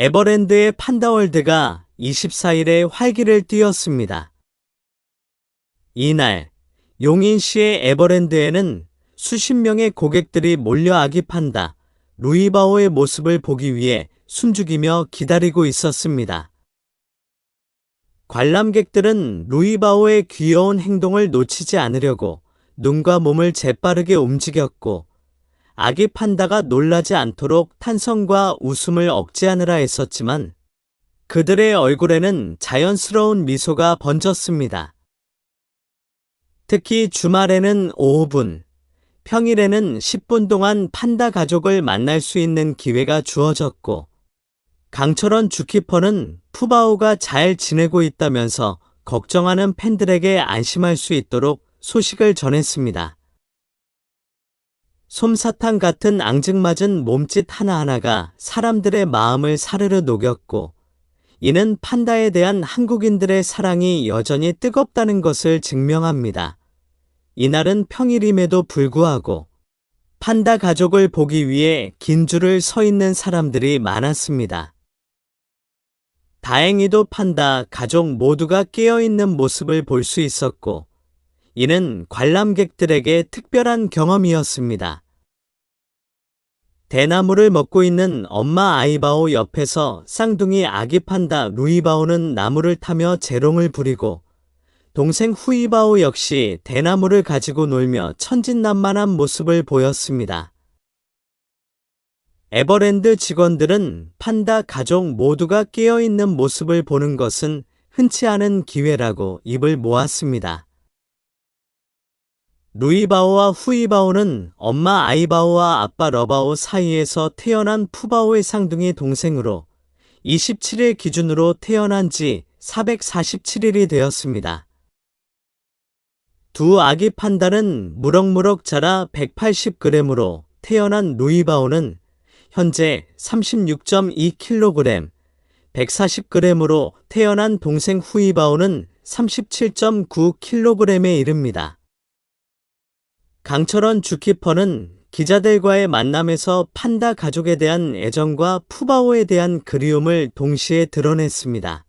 에버랜드의 판다월드가 24일에 활기를 띠었습니다. 이날 용인시의 에버랜드에는 수십 명의 고객들이 몰려 아기 판다 루이바오의 모습을 보기 위해 숨죽이며 기다리고 있었습니다. 관람객들은 루이바오의 귀여운 행동을 놓치지 않으려고 눈과 몸을 재빠르게 움직였고, 아기 판다가 놀라지 않도록 탄성과 웃음을 억제하느라 애썼지만 그들의 얼굴에는 자연스러운 미소가 번졌습니다. 특히 주말에는 5분, 평일에는 10분 동안 판다 가족을 만날 수 있는 기회가 주어졌고, 강철원 주키퍼는 푸바오가 잘 지내고 있다면서 걱정하는 팬들에게 안심할 수 있도록 소식을 전했습니다. 솜사탕 같은 앙증맞은 몸짓 하나하나가 사람들의 마음을 사르르 녹였고, 이는 판다에 대한 한국인들의 사랑이 여전히 뜨겁다는 것을 증명합니다. 이날은 평일임에도 불구하고 판다 가족을 보기 위해 긴 줄을 서 있는 사람들이 많았습니다. 다행히도 판다 가족 모두가 깨어있는 모습을 볼 수 있었고, 이는 관람객들에게 특별한 경험이었습니다. 대나무를 먹고 있는 엄마 아이바오 옆에서 쌍둥이 아기 판다 루이바오는 나무를 타며 재롱을 부리고, 동생 후이바오 역시 대나무를 가지고 놀며 천진난만한 모습을 보였습니다. 에버랜드 직원들은 판다 가족 모두가 깨어있는 모습을 보는 것은 흔치 않은 기회라고 입을 모았습니다. 루이바오와 후이바오는 엄마 아이바오와 아빠 러바오 사이에서 태어난 푸바오의 쌍둥이 동생으로 27일 기준으로 태어난 지 447일이 되었습니다. 두 아기 판다는 무럭무럭 자라 180g으로 태어난 루이바오는 현재 36.2kg, 140g으로 태어난 동생 후이바오는 37.9kg에 이릅니다. 강철원 주키퍼는 기자들과의 만남에서 판다 가족에 대한 애정과 푸바오에 대한 그리움을 동시에 드러냈습니다.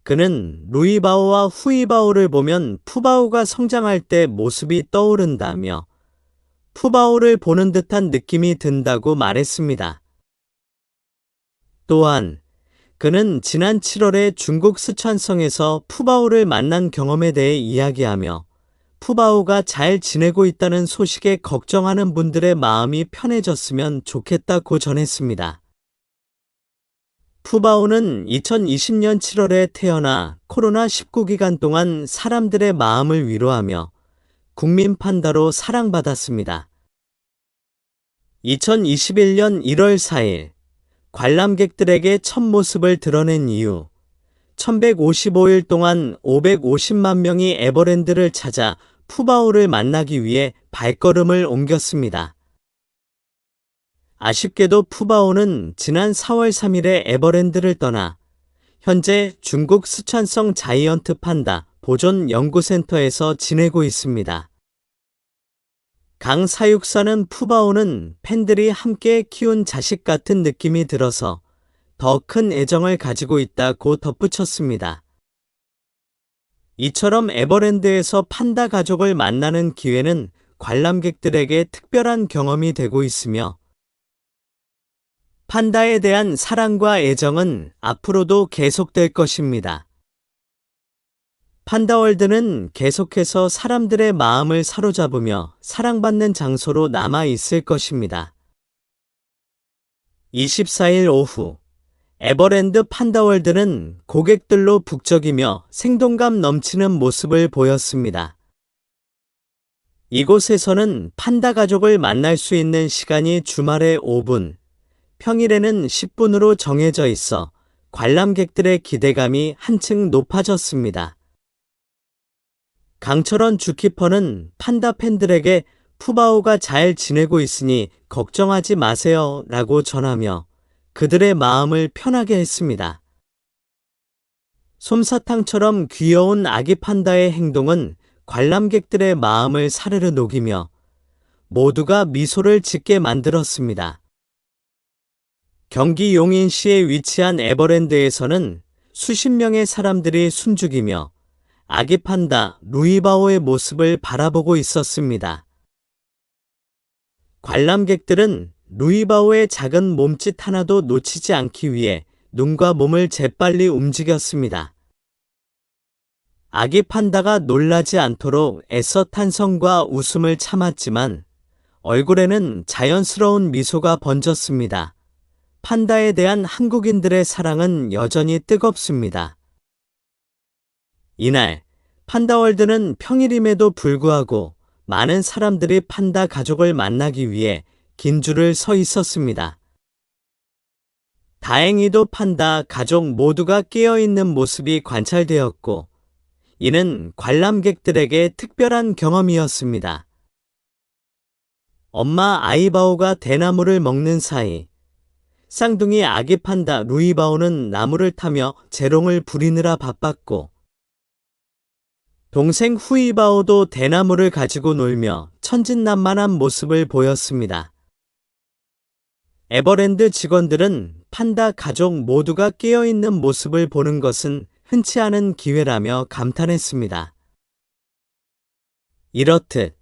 그는 루이바오와 후이바오를 보면 푸바오가 성장할 때 모습이 떠오른다며 푸바오를 보는 듯한 느낌이 든다고 말했습니다. 또한 그는 지난 7월에 중국 스촨성에서 푸바오를 만난 경험에 대해 이야기하며 푸바오가 잘 지내고 있다는 소식에 걱정하는 분들의 마음이 편해졌으면 좋겠다고 전했습니다. 푸바오는 2020년 7월에 태어나 코로나19 기간 동안 사람들의 마음을 위로하며 국민 판다로 사랑받았습니다. 2021년 1월 4일 관람객들에게 첫 모습을 드러낸 이후 1155일 동안 550만 명이 에버랜드를 찾아 푸바오를 만나기 위해 발걸음을 옮겼습니다. 아쉽게도 푸바오는 지난 4월 3일에 에버랜드를 떠나 현재 중국 스촨성 자이언트 판다 보존 연구센터에서 지내고 있습니다. 강 사육사는 푸바오는 팬들이 함께 키운 자식 같은 느낌이 들어서 더 큰 애정을 가지고 있다고 덧붙였습니다. 이처럼 에버랜드에서 판다 가족을 만나는 기회는 관람객들에게 특별한 경험이 되고 있으며, 판다에 대한 사랑과 애정은 앞으로도 계속될 것입니다. 판다월드는 계속해서 사람들의 마음을 사로잡으며 사랑받는 장소로 남아 있을 것입니다. 24일 오후 에버랜드 판다월드는 고객들로 북적이며 생동감 넘치는 모습을 보였습니다. 이곳에서는 판다 가족을 만날 수 있는 시간이 주말에 5분, 평일에는 10분으로 정해져 있어 관람객들의 기대감이 한층 높아졌습니다. 강철원 주키퍼는 판다 팬들에게 푸바오가 잘 지내고 있으니 걱정하지 마세요 라고 전하며 그들의 마음을 편하게 했습니다. 솜사탕처럼 귀여운 아기 판다의 행동은 관람객들의 마음을 사르르 녹이며 모두가 미소를 짓게 만들었습니다. 경기 용인시에 위치한 에버랜드에서는 수십 명의 사람들이 숨죽이며 아기 판다 루이바오의 모습을 바라보고 있었습니다. 관람객들은 루이바오의 작은 몸짓 하나도 놓치지 않기 위해 눈과 몸을 재빨리 움직였습니다. 아기 판다가 놀라지 않도록 애써 탄성과 웃음을 참았지만 얼굴에는 자연스러운 미소가 번졌습니다. 판다에 대한 한국인들의 사랑은 여전히 뜨겁습니다. 이날 판다월드는 평일임에도 불구하고 많은 사람들이 판다 가족을 만나기 위해 긴 줄을 서 있었습니다. 다행히도 판다 가족 모두가 깨어있는 모습이 관찰되었고, 이는 관람객들에게 특별한 경험이었습니다. 엄마 아이바오가 대나무를 먹는 사이 쌍둥이 아기 판다 루이바오는 나무를 타며 재롱을 부리느라 바빴고, 동생 후이바오도 대나무를 가지고 놀며 천진난만한 모습을 보였습니다. 에버랜드 직원들은 판다 가족 모두가 깨어있는 모습을 보는 것은 흔치 않은 기회라며 감탄했습니다. 이렇듯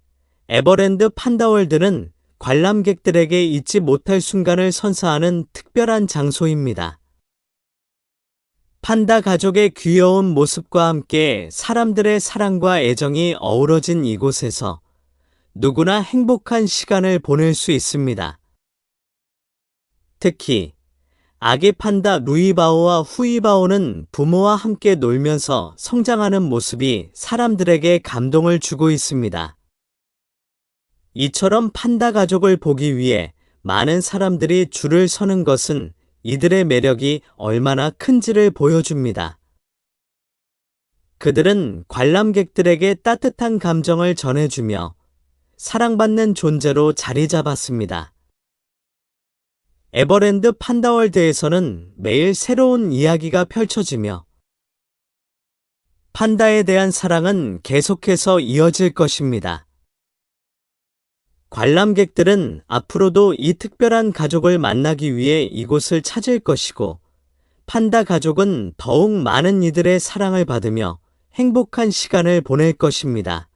에버랜드 판다월드는 관람객들에게 잊지 못할 순간을 선사하는 특별한 장소입니다. 판다 가족의 귀여운 모습과 함께 사람들의 사랑과 애정이 어우러진 이곳에서 누구나 행복한 시간을 보낼 수 있습니다. 특히 아기 판다 루이바오와 후이바오는 부모와 함께 놀면서 성장하는 모습이 사람들에게 감동을 주고 있습니다. 이처럼 판다 가족을 보기 위해 많은 사람들이 줄을 서는 것은 이들의 매력이 얼마나 큰지를 보여줍니다. 그들은 관람객들에게 따뜻한 감정을 전해주며 사랑받는 존재로 자리 잡았습니다. 에버랜드 판다월드에서는 매일 새로운 이야기가 펼쳐지며 판다에 대한 사랑은 계속해서 이어질 것입니다. 관람객들은 앞으로도 이 특별한 가족을 만나기 위해 이곳을 찾을 것이고, 판다 가족은 더욱 많은 이들의 사랑을 받으며 행복한 시간을 보낼 것입니다.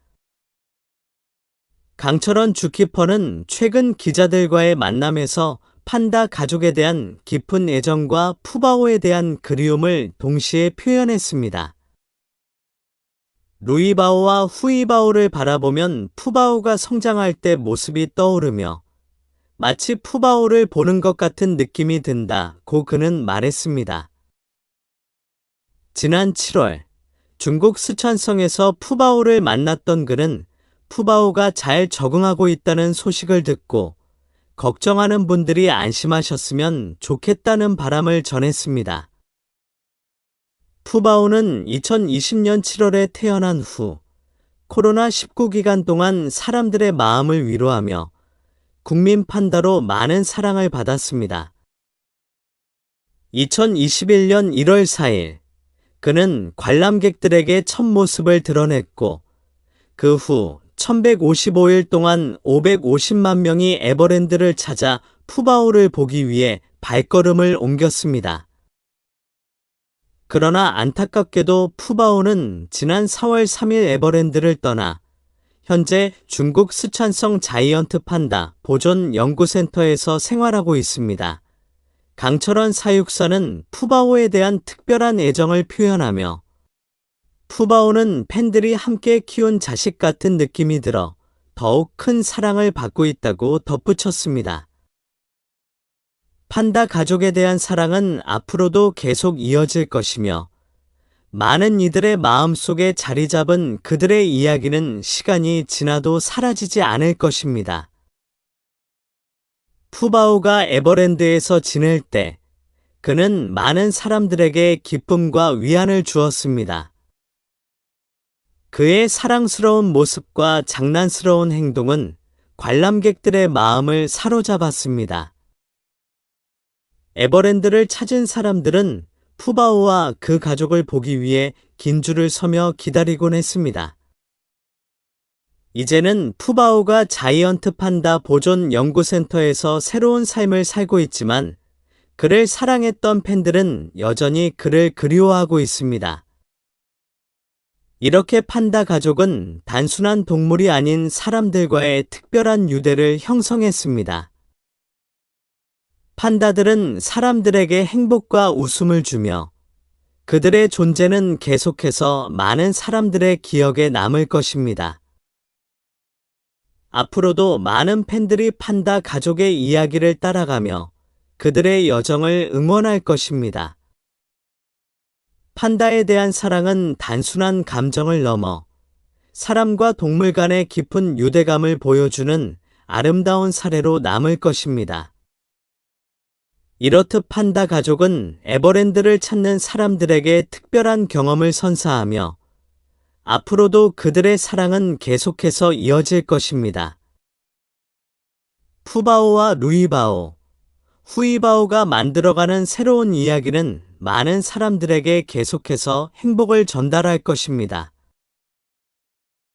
강철원 주키퍼는 최근 기자들과의 만남에서 판다 가족에 대한 깊은 애정과 푸바오에 대한 그리움을 동시에 표현했습니다. 루이바오와 후이바오를 바라보면 푸바오가 성장할 때 모습이 떠오르며 마치 푸바오를 보는 것 같은 느낌이 든다고 그는 말했습니다. 지난 7월 중국 스촨성에서 푸바오를 만났던 그는 푸바오가 잘 적응하고 있다는 소식을 듣고 걱정하는 분들이 안심하셨으면 좋겠다는 바람을 전했습니다. 푸바오는 2020년 7월에 태어난 후 코로나19 기간 동안 사람들의 마음을 위로하며 국민 판다로 많은 사랑을 받았습니다. 2021년 1월 4일 그는 관람객들에게 첫 모습을 드러냈고, 그 후 1155일 동안 550만 명이 에버랜드를 찾아 푸바오를 보기 위해 발걸음을 옮겼습니다. 그러나 안타깝게도 푸바오는 지난 4월 3일 에버랜드를 떠나 현재 중국 스촨성 자이언트 판다 보존 연구센터에서 생활하고 있습니다. 강철원 사육사는 푸바오에 대한 특별한 애정을 표현하며 푸바오는 팬들이 함께 키운 자식 같은 느낌이 들어 더욱 큰 사랑을 받고 있다고 덧붙였습니다. 판다 가족에 대한 사랑은 앞으로도 계속 이어질 것이며 많은 이들의 마음속에 자리 잡은 그들의 이야기는 시간이 지나도 사라지지 않을 것입니다. 푸바오가 에버랜드에서 지낼 때 그는 많은 사람들에게 기쁨과 위안을 주었습니다. 그의 사랑스러운 모습과 장난스러운 행동은 관람객들의 마음을 사로잡았습니다. 에버랜드를 찾은 사람들은 푸바오와 그 가족을 보기 위해 긴 줄을 서며 기다리곤 했습니다. 이제는 푸바오가 자이언트 판다 보존 연구센터에서 새로운 삶을 살고 있지만 그를 사랑했던 팬들은 여전히 그를 그리워하고 있습니다. 이렇게 판다 가족은 단순한 동물이 아닌 사람들과의 특별한 유대를 형성했습니다. 판다들은 사람들에게 행복과 웃음을 주며 그들의 존재는 계속해서 많은 사람들의 기억에 남을 것입니다. 앞으로도 많은 팬들이 판다 가족의 이야기를 따라가며 그들의 여정을 응원할 것입니다. 판다에 대한 사랑은 단순한 감정을 넘어 사람과 동물 간의 깊은 유대감을 보여주는 아름다운 사례로 남을 것입니다. 이렇듯 판다 가족은 에버랜드를 찾는 사람들에게 특별한 경험을 선사하며 앞으로도 그들의 사랑은 계속해서 이어질 것입니다. 푸바오와 루이바오, 후이바오가 만들어가는 새로운 이야기는 많은 사람들에게 계속해서 행복을 전달할 것입니다.